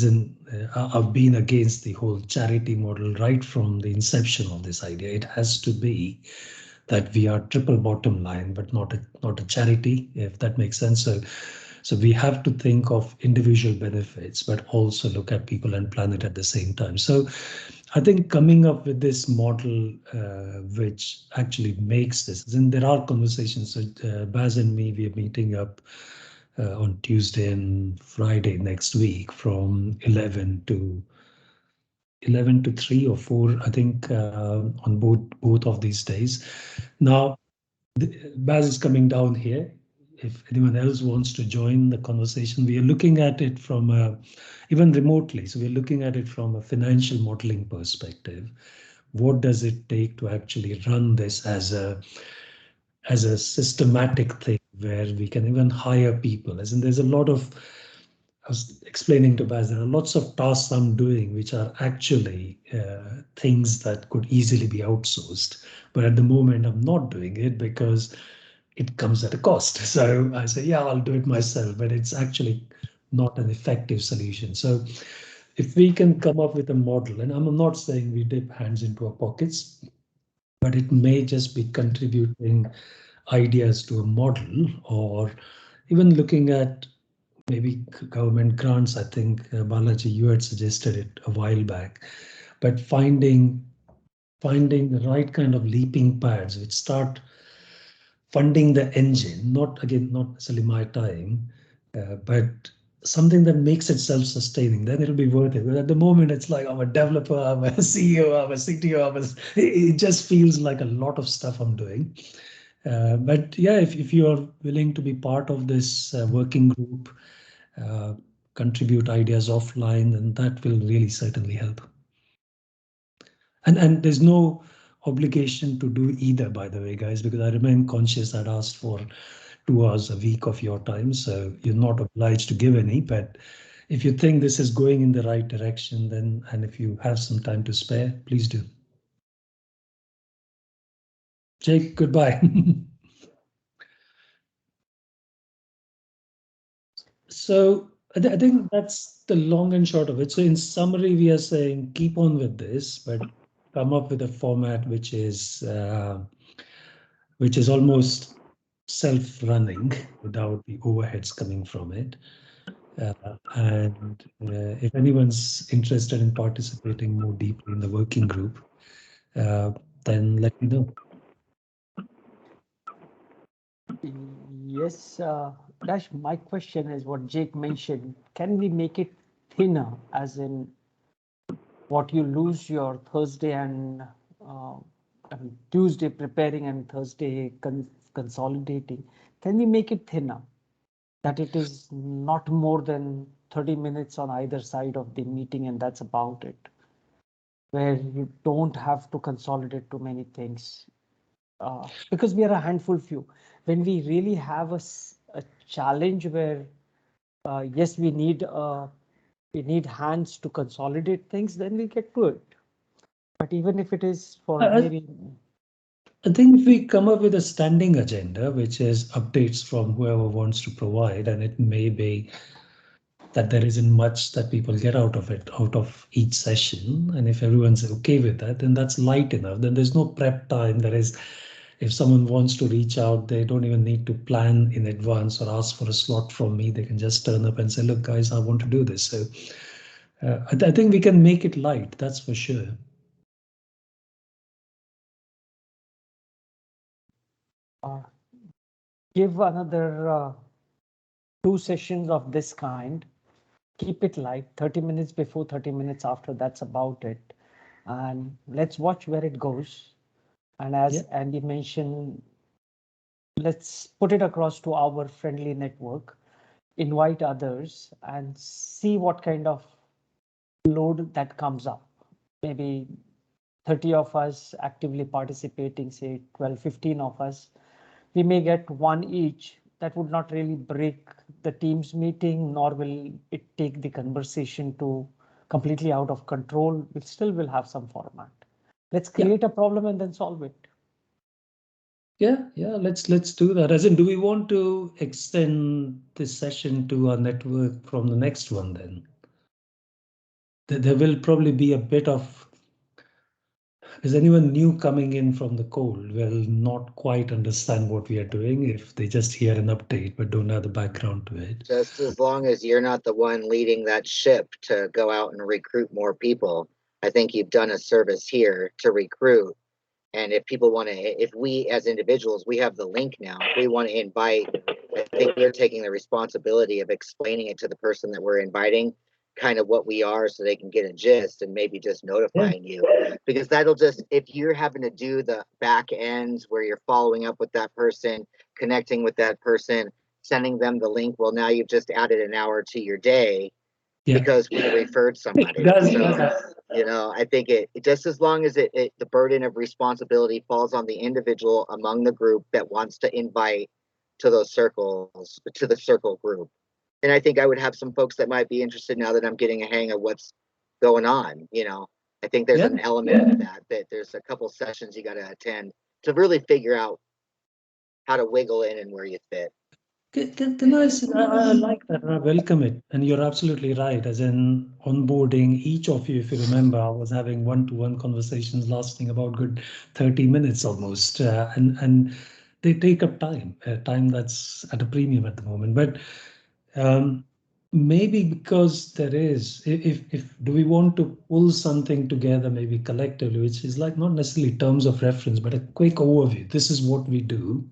in, I've been against the whole charity model right from the inception of this idea. It has to be that we are triple bottom line, but not a charity, if that makes sense. So we have to think of individual benefits, but also look at people and planet at the same time. So I think coming up with this model, which actually makes this, and there are conversations. So Baz and me, we are meeting up on Tuesday and Friday next week from 11 to 11 to 3 or 4, I think, on both of these days. Now, Baz is coming down here. If anyone else wants to join the conversation, we are looking at it from even remotely. So we're looking at it from a financial modeling perspective. What does it take to actually run this as a systematic thing where we can even hire people? As in, there's a lot of, I was explaining to Baz, there are lots of tasks I'm doing which are actually things that could easily be outsourced. But at the moment, I'm not doing it because it comes at a cost. So I say, yeah, I'll do it myself, but it's actually not an effective solution. So if we can come up with a model, and I'm not saying we dip hands into our pockets, but it may just be contributing ideas to a model, or even looking at maybe government grants. I think Balaji, you had suggested it a while back, but finding the right kind of leaping pads which start funding the engine, not again, not necessarily my time, but something that makes it self-sustaining, then it'll be worth it. But at the moment, it's like I'm a developer, I'm a CEO, I'm a CTO, it just feels like a lot of stuff I'm doing. But yeah, if you are willing to be part of this working group, uh, contribute ideas offline, then that will really certainly help. And there's no obligation to do either, by the way, guys, because I remain conscious I'd asked for 2 hours a week of your time, so you're not obliged to give any. But if you think this is going in the right direction, then, and if you have some time to spare, please do. Jake, goodbye. So I think that's the long and short of it. So in summary, we are saying keep on with this, but come up with a format which is almost self-running without the overheads coming from it. And if anyone's interested in participating more deeply in the working group, then let me know. Yes, Dash, my question is what Jake mentioned. Can we make it thinner, as in what you lose your Thursday and Tuesday preparing and Thursday consolidating? Can we make it thinner, that it is not more than 30 minutes on either side of the meeting and that's about it, where you don't have to consolidate too many things? Because we are a handful few. When we really have a challenge where, yes, we need hands to consolidate things, then we get to it. But even if it is for maybe, I think if we come up with a standing agenda, which is updates from whoever wants to provide, and it may be that there isn't much that people get out of it, out of each session. And if everyone's okay with that, then that's light enough. Then there's no prep time. There is, if someone wants to reach out, they don't even need to plan in advance or ask for a slot from me. They can just turn up and say, look, guys, I want to do this. So I think we can make it light, that's for sure. give another 2 sessions of this kind, keep it light, 30 minutes before, 30 minutes after, that's about it. And let's watch where it goes. And as Andy mentioned, let's put it across to our friendly network, invite others and see what kind of load that comes up. Maybe 30 of us actively participating, say 12, 15 of us, we may get one each. That would not really break the team's meeting, nor will it take the conversation to completely out of control. We still will have some format. Let's create a problem and then solve it. Yeah, let's do that. As in, do we want to extend this session to our network from the next one then? There will probably be a bit of, is anyone new coming in from the cold will not quite understand what we are doing if they just hear an update but don't have the background to it. Just as long as you're not the one leading that ship to go out and recruit more people, I think you've done a service here to recruit. And if people want to, if we as individuals, we have the link now, if we want to invite, I think we're taking the responsibility of explaining it to the person that we're inviting. kind of what we are so they can get a gist and maybe just notifying you, because that'll just, if you're having to do the back ends where you're following up with that person, connecting with that person, sending them the link, well, now you've just added an hour to your day because we referred somebody. You know, I think it just, as long as the burden of responsibility falls on the individual among the group that wants to invite to those circles, to the circle group. And I think I would have some folks that might be interested now that I'm getting a hang of what's going on. You know, I think there's an element of that there's a couple sessions you got to attend to really figure out how to wiggle in and where you fit. Can I say, I like that and I welcome it. And you're absolutely right. As in onboarding each of you, if you remember, I was having one-to-one conversations lasting about good 30 minutes almost. And they take up time, time that's at a premium at the moment. But maybe because there is, if do we want to pull something together, maybe collectively, which is like not necessarily terms of reference, but a quick overview. This is what we do.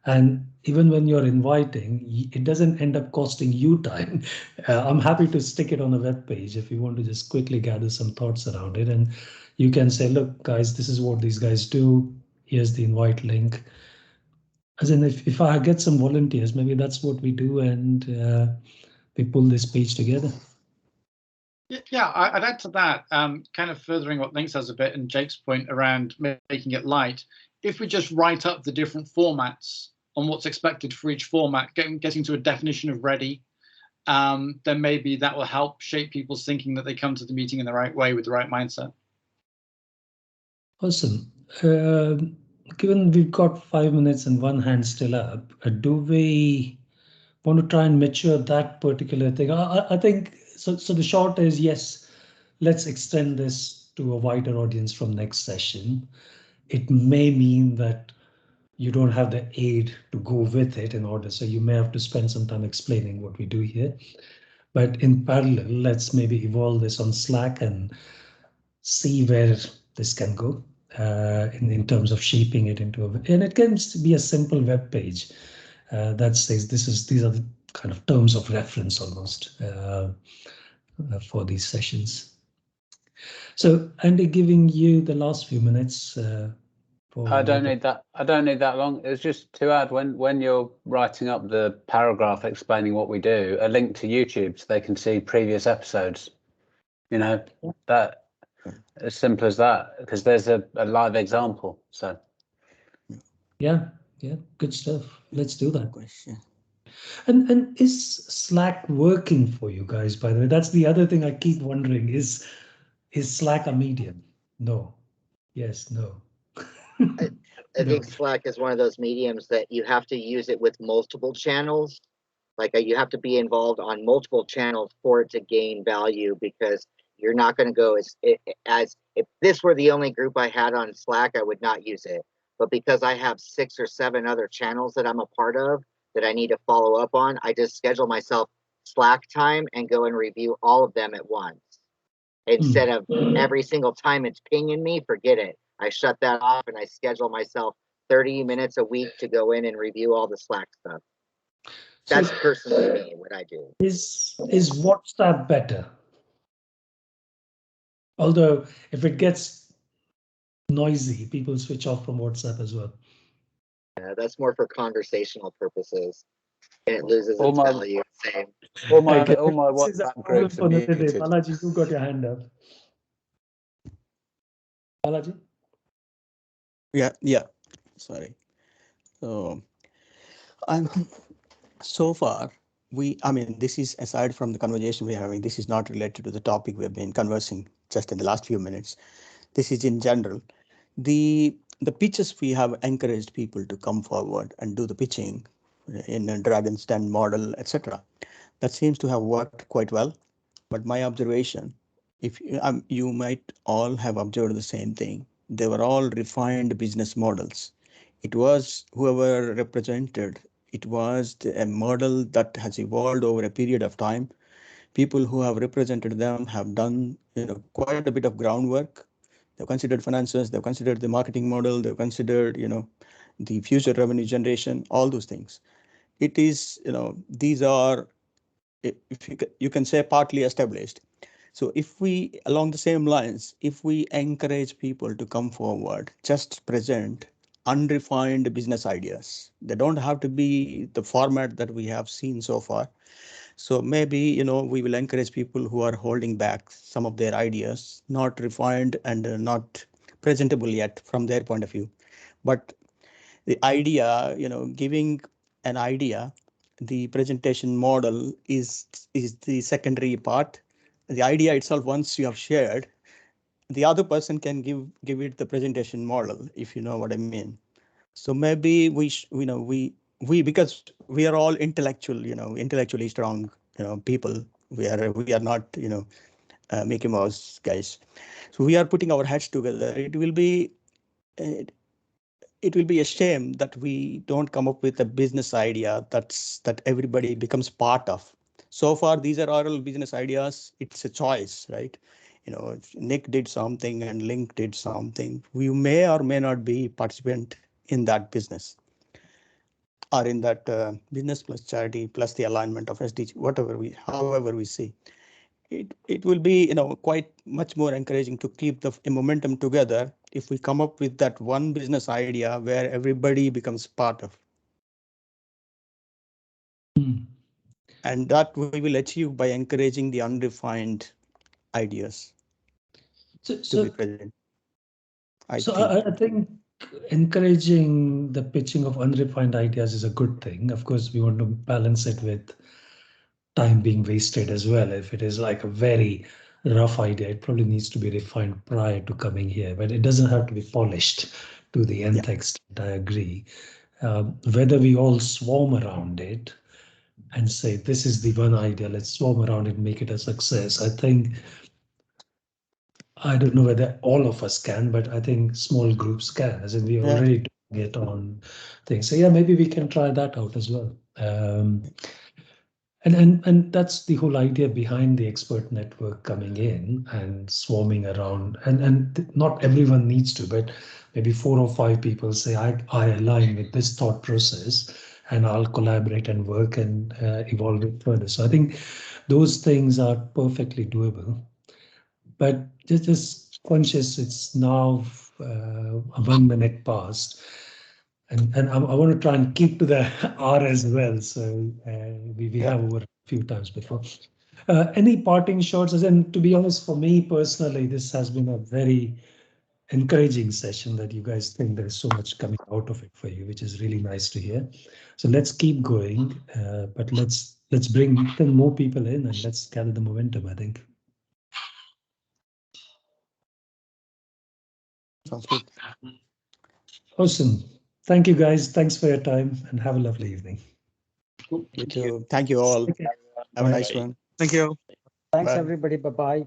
And even when you're inviting, it doesn't end up costing you time. I'm happy to stick it on a web page if you want to just quickly gather some thoughts around it. And you can say, look, guys, this is what these guys do. Here's the invite link. As in, if I get some volunteers, maybe that's what we do. And we pull this page together. Yeah, I'd add to that, kind of furthering what Link says a bit and Jake's point around making it light. If we just write up the different formats on what's expected for each format, getting to a definition of ready, then maybe that will help shape people's thinking that they come to the meeting in the right way with the right mindset. Awesome. Given we've got 5 minutes and one hand still up, do we want to try and mature that particular thing? I think so. So the short is yes, let's extend this to a wider audience from next session. It may mean that you don't have the aid to go with it in order. So you may have to spend some time explaining what we do here. But in parallel, let's maybe evolve this on Slack and see where this can go in terms of shaping it into and it can be a simple web page that says these are the kind of terms of reference almost for these sessions. So Andy, giving you the last few minutes. I don't need that. I don't need that long. It's just to add, when you're writing up the paragraph explaining what we do, a link to YouTube so they can see previous episodes. You know, that as simple as that, because there's a live example. So yeah, good stuff. Let's do that. Question. And is Slack working for you guys, by the way? That's the other thing I keep wondering. Is Slack a medium? No. Yes, no. I think Slack is one of those mediums that you have to use it with multiple channels. Like you have to be involved on multiple channels for it to gain value, because you're not going to go as if this were the only group I had on Slack, I would not use it. But because I have 6 or 7 other channels that I'm a part of that I need to follow up on, I just schedule myself Slack time and go and review all of them at once. Instead of every single time it's pinging me, forget it. I shut that off and I schedule myself 30 minutes a week to go in and review all the Slack stuff. That's personally me, what I do. Is WhatsApp better? Although if it gets noisy, people switch off from WhatsApp as well. Yeah, that's more for conversational purposes, and it loses its value. Same. All my WhatsApp groups are muted. Balaji, you got your hand up. Balaji? Yeah. Sorry. So so far, I mean, this is aside from the conversation we're having, this is not related to the topic we've been conversing just in the last few minutes. This is in general. The pitches we have encouraged people to come forward and do the pitching in a Dragon's Den model, etc. That seems to have worked quite well. But my observation, if you might all have observed the same thing, they were all refined business models. It was whoever represented, it was a model that has evolved over a period of time. People who have represented them have done quite a bit of groundwork. They've considered finances, they've considered the marketing model, they've considered the future revenue generation, all those things. It is these are if you can say partly established. So if we, along the same lines, if we encourage people to come forward, just present unrefined business ideas, they don't have to be the format that we have seen so far. So maybe, we will encourage people who are holding back some of their ideas, not refined and not presentable yet from their point of view. But the idea, giving an idea, the presentation model is the secondary part. The idea itself, once you have shared, the other person can give it the presentation model, if you know what I mean. So maybe we because we are all intellectual, intellectually strong, people. We are not, Mickey Mouse guys. So we are putting our heads together. Uh, it will be a shame that we don't come up with a business idea that everybody becomes part of. So far, these are all business ideas. It's a choice, right? If Nick did something and Link did something, we may or may not be participant in that business, or in that business plus charity plus the alignment of SDG, however we see. It will be, quite much more encouraging to keep the momentum together if we come up with that one business idea where everybody becomes part of. And that we will achieve by encouraging the unrefined ideas to be present. I think encouraging the pitching of unrefined ideas is a good thing. Of course, we want to balance it with time being wasted as well. If it is like a very rough idea, it probably needs to be refined prior to coming here, but it doesn't have to be polished to the nth extent. I agree. Whether we all swarm around it and say, this is the one idea, let's swarm around it and make it a success. I don't know whether all of us can, but I think small groups can, as in we already doing it on things. So yeah, maybe we can try that out as well. And that's the whole idea behind the expert network coming in and swarming around. And not everyone needs to, but maybe 4 or 5 people say, I align with this thought process and I'll collaborate and work and evolve it further. So I think those things are perfectly doable. But just conscious, it's now 1 minute past. And I want to try and keep to the hour as well. So we have over a few times before. Any parting shots? And to be honest, for me personally, this has been a very encouraging session that you guys think there's so much coming out of it for you, which is really nice to hear. So let's keep going, but let's bring more people in and let's gather the momentum, I think. Sounds good. Awesome. Thank you, guys. Thanks for your time and have a lovely evening. You too. Thank you all. Okay. Have a nice one. Thank you. Thanks, Bye. everybody. Bye-bye.